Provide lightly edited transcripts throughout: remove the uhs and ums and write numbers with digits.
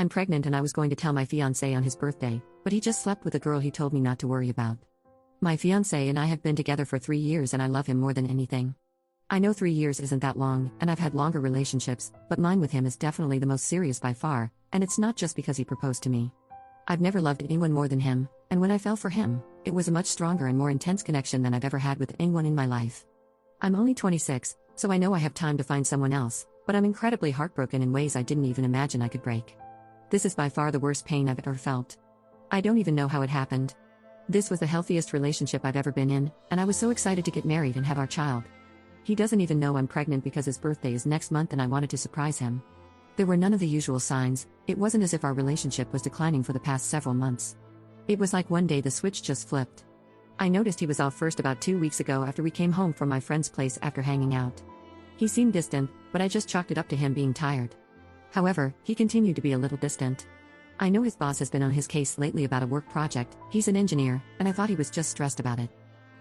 I'm pregnant and I was going to tell my fiancé on his birthday, but he just slept with a girl he told me not to worry about. My fiancé and I have been together for 3 years and I love him more than anything. I know 3 years isn't that long, and I've had longer relationships, but mine with him is definitely the most serious by far, and it's not just because he proposed to me. I've never loved anyone more than him, and when I fell for him, it was a much stronger and more intense connection than I've ever had with anyone in my life. I'm only 26, so I know I have time to find someone else, but I'm incredibly heartbroken in ways I didn't even imagine I could break. This is by far the worst pain I've ever felt. I don't even know how it happened. This was the healthiest relationship I've ever been in, and I was so excited to get married and have our child. He doesn't even know I'm pregnant because his birthday is next month and I wanted to surprise him. There were none of the usual signs. It wasn't as if our relationship was declining for the past several months. It was like one day the switch just flipped. I noticed he was off first about 2 weeks ago after we came home from my friend's place after hanging out. He seemed distant, but I just chalked it up to him being tired. However, he continued to be a little distant. I know his boss has been on his case lately about a work project. He's an engineer, and I thought he was just stressed about it.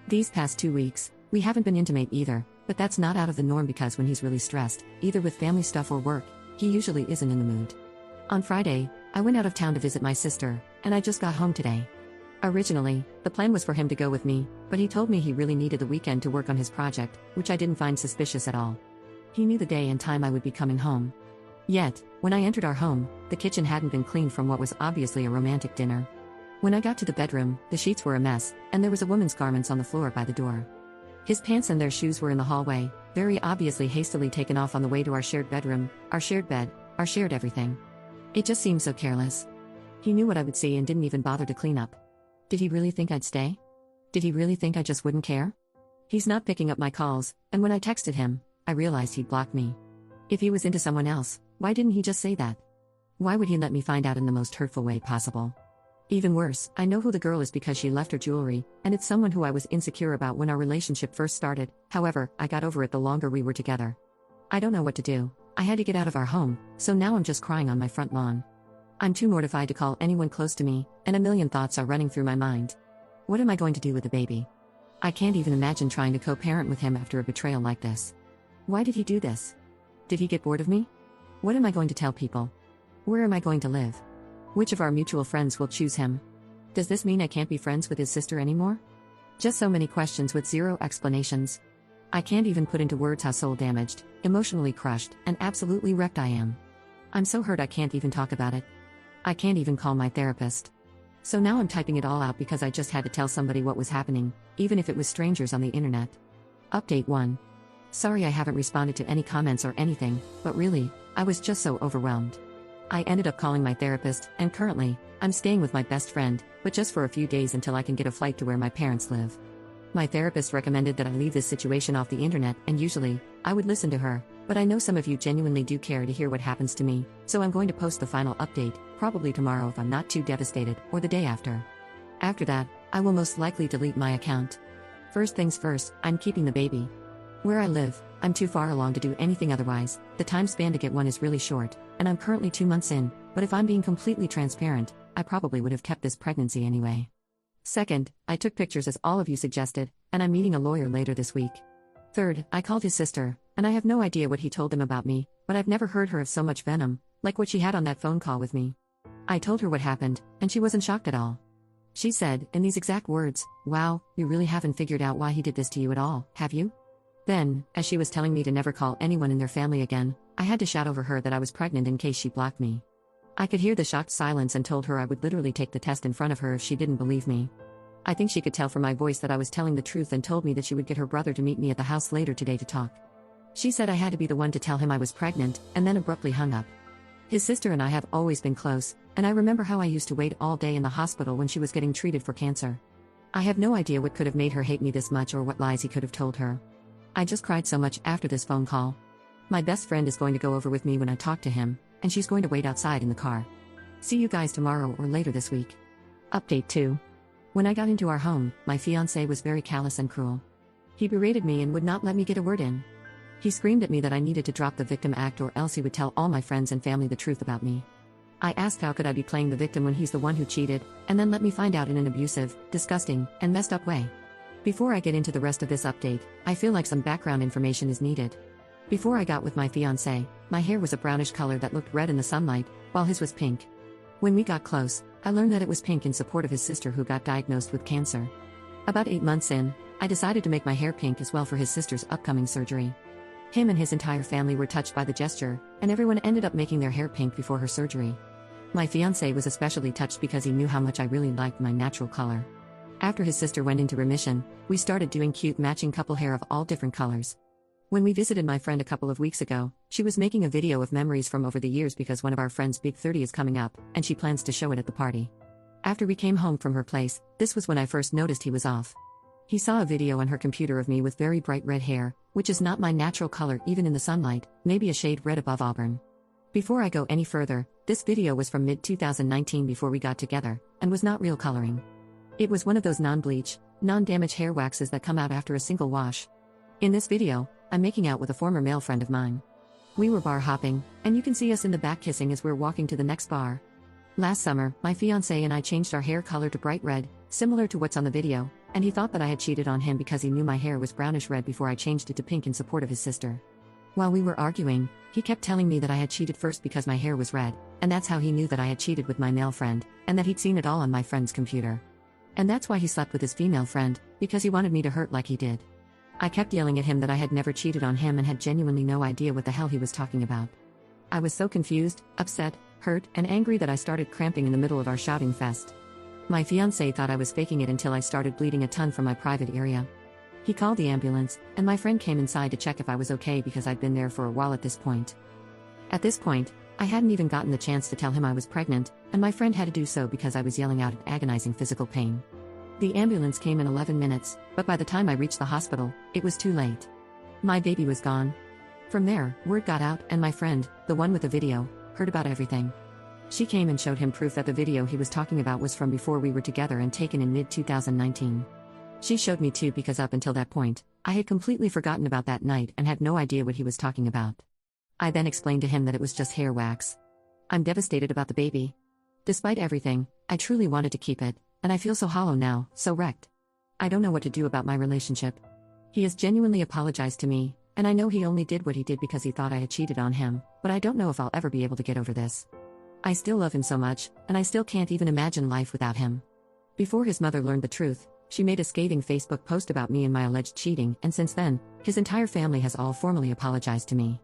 These past 2 weeks, we haven't been intimate either, but that's not out of the norm because when he's really stressed, either with family stuff or work, he usually isn't in the mood. On Friday, I went out of town to visit my sister, and I just got home today. Originally, the plan was for him to go with me, but he told me he really needed the weekend to work on his project, which I didn't find suspicious at all. He knew the day and time I would be coming home. Yet, when I entered our home, the kitchen hadn't been cleaned from what was obviously a romantic dinner. When I got to the bedroom, the sheets were a mess, and there was a woman's garments on the floor by the door. His pants and their shoes were in the hallway, very obviously hastily taken off on the way to our shared bedroom, our shared bed, our shared everything. It just seemed so careless. He knew what I would see and didn't even bother to clean up. Did he really think I'd stay? Did he really think I just wouldn't care? He's not picking up my calls, and when I texted him, I realized he'd blocked me. If he was into someone else, why didn't he just say that? Why would he let me find out in the most hurtful way possible? Even worse, I know who the girl is because she left her jewelry, and it's someone who I was insecure about when our relationship first started. However, I got over it the longer we were together. I don't know what to do. I had to get out of our home, so now I'm just crying on my front lawn. I'm too mortified to call anyone close to me, and a million thoughts are running through my mind. What am I going to do with the baby? I can't even imagine trying to co-parent with him after a betrayal like this. Why did he do this? Did he get bored of me? What am I going to tell people? Where am I going to live? Which of our mutual friends will choose him? Does this mean I can't be friends with his sister anymore? Just so many questions with zero explanations. I can't even put into words how soul-damaged, emotionally crushed, and absolutely wrecked I am. I'm so hurt I can't even talk about it. I can't even call my therapist. So now I'm typing it all out because I just had to tell somebody what was happening, even if it was strangers on the internet. Update 1. Sorry I haven't responded to any comments or anything, but really, I was just so overwhelmed. I ended up calling my therapist, and currently, I'm staying with my best friend, but just for a few days until I can get a flight to where my parents live. My therapist recommended that I leave this situation off the internet, and usually, I would listen to her, but I know some of you genuinely do care to hear what happens to me, so I'm going to post the final update, probably tomorrow if I'm not too devastated, or the day after. After that, I will most likely delete my account. First things first, I'm keeping the baby. Where I live, I'm too far along to do anything otherwise. The time span to get one is really short, and I'm currently 2 months in, but if I'm being completely transparent, I probably would have kept this pregnancy anyway. Second, I took pictures as all of you suggested, and I'm meeting a lawyer later this week. Third, I called his sister, and I have no idea what he told them about me, but I've never heard her have so much venom, like what she had on that phone call with me. I told her what happened, and she wasn't shocked at all. She said, in these exact words, "Wow, you really haven't figured out why he did this to you at all, have you?" Then, as she was telling me to never call anyone in their family again, I had to shout over her that I was pregnant in case she blocked me. I could hear the shocked silence and told her I would literally take the test in front of her if she didn't believe me. I think she could tell from my voice that I was telling the truth and told me that she would get her brother to meet me at the house later today to talk. She said I had to be the one to tell him I was pregnant, and then abruptly hung up. His sister and I have always been close, and I remember how I used to wait all day in the hospital when she was getting treated for cancer. I have no idea what could have made her hate me this much or what lies he could have told her. I just cried so much after this phone call. My best friend is going to go over with me when I talk to him, and she's going to wait outside in the car. See you guys tomorrow or later this week. Update 2. When I got into our home, my fiancé was very callous and cruel. He berated me and would not let me get a word in. He screamed at me that I needed to drop the victim act or else he would tell all my friends and family the truth about me. I asked how could I be playing the victim when he's the one who cheated, and then let me find out in an abusive, disgusting, and messed up way. Before I get into the rest of this update, I feel like some background information is needed. Before I got with my fiancé, my hair was a brownish color that looked red in the sunlight, while his was pink. When we got close, I learned that it was pink in support of his sister who got diagnosed with cancer. About 8 months in, I decided to make my hair pink as well for his sister's upcoming surgery. Him and his entire family were touched by the gesture, and everyone ended up making their hair pink before her surgery. My fiancé was especially touched because he knew how much I really liked my natural color. After his sister went into remission, we started doing cute matching couple hair of all different colors. When we visited my friend a couple of weeks ago, she was making a video of memories from over the years because one of our friends' big 30 is coming up, and she plans to show it at the party. After we came home from her place, this was when I first noticed he was off. He saw a video on her computer of me with very bright red hair, which is not my natural color even in the sunlight, maybe a shade red above auburn. Before I go any further, this video was from mid-2019 before we got together, and was not real coloring. It was one of those non-bleach, non-damage hair waxes that come out after a single wash. In this video, I'm making out with a former male friend of mine. We were bar hopping, and you can see us in the back kissing as we're walking to the next bar. Last summer, my fiancé and I changed our hair color to bright red, similar to what's on the video, and he thought that I had cheated on him because he knew my hair was brownish red before I changed it to pink in support of his sister. While we were arguing, he kept telling me that I had cheated first because my hair was red, and that's how he knew that I had cheated with my male friend, and that he'd seen it all on my friend's computer. And that's why he slept with his female friend, because he wanted me to hurt like he did. I kept yelling at him that I had never cheated on him and had genuinely no idea what the hell he was talking about. I was so confused, upset, hurt, and angry that I started cramping in the middle of our shouting fest. My fiancé thought I was faking it until I started bleeding a ton from my private area. He called the ambulance, and my friend came inside to check if I was okay because I'd been there for a while at this point. At this point, I hadn't even gotten the chance to tell him I was pregnant, and my friend had to do so because I was yelling out in agonizing physical pain. The ambulance came in 11 minutes, but by the time I reached the hospital, it was too late. My baby was gone. From there, word got out, and my friend, the one with the video, heard about everything. She came and showed him proof that the video he was talking about was from before we were together and taken in mid-2019. She showed me too because up until that point, I had completely forgotten about that night and had no idea what he was talking about. I then explained to him that it was just hair wax. I'm devastated about the baby. Despite everything, I truly wanted to keep it, and I feel so hollow now, so wrecked. I don't know what to do about my relationship. He has genuinely apologized to me, and I know he only did what he did because he thought I had cheated on him, but I don't know if I'll ever be able to get over this. I still love him so much, and I still can't even imagine life without him. Before his mother learned the truth, she made a scathing Facebook post about me and my alleged cheating, and since then, his entire family has all formally apologized to me.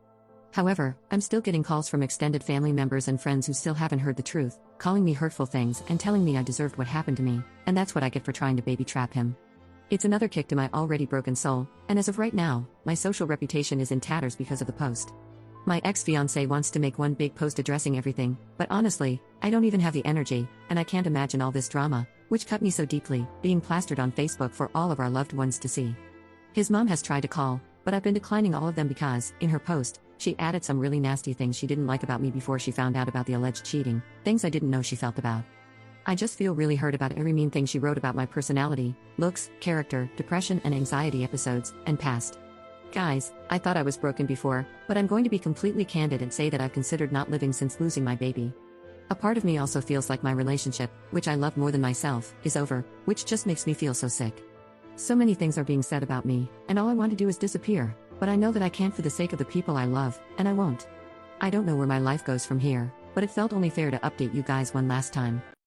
However, I'm still getting calls from extended family members and friends who still haven't heard the truth, calling me hurtful things and telling me I deserved what happened to me, and that's what I get for trying to baby trap him. It's another kick to my already broken soul, and as of right now, my social reputation is in tatters because of the post. My ex-fiancé wants to make one big post addressing everything, but honestly, I don't even have the energy, and I can't imagine all this drama, which cut me so deeply, being plastered on Facebook for all of our loved ones to see. His mom has tried to call, but I've been declining all of them because, in her post, she added some really nasty things she didn't like about me before she found out about the alleged cheating, things I didn't know she felt about. I just feel really hurt about every mean thing she wrote about my personality, looks, character, depression and anxiety episodes, and past. Guys, I thought I was broken before, but I'm going to be completely candid and say that I've considered not living since losing my baby. A part of me also feels like my relationship, which I love more than myself, is over, which just makes me feel so sick. So many things are being said about me, and all I want to do is disappear, but I know that I can't for the sake of the people I love, and I won't. I don't know where my life goes from here, but it felt only fair to update you guys one last time.